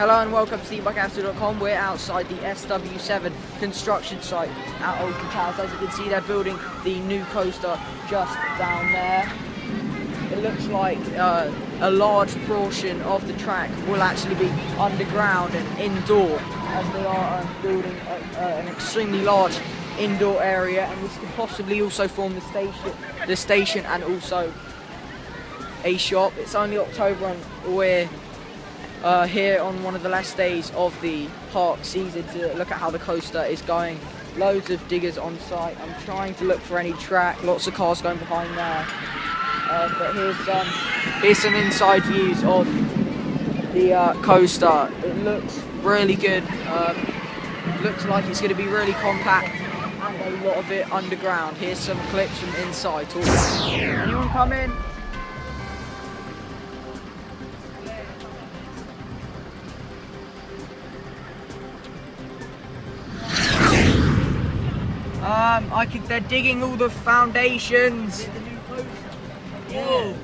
Hello and welcome to SeatBikeCapital.com. We're outside the SW7 Construction Site at Alton Towers. As you can see, they're building the new coaster just down there. It looks like a large portion of the track will actually be underground and indoor, as they are building an extremely large indoor area, and this could possibly also form the station and also a shop. It's only October and we're here on one of the last days of the park season to look at how the coaster is going. Loads of diggers on site. I'm trying to look for any track, lots of cars going behind there. But here's some inside views of the coaster. It looks really good. Looks like it's going to be really compact and a lot of it underground. Here's some clips from inside. Anyone come in? They're digging all the foundations. The new coaster. Whoa.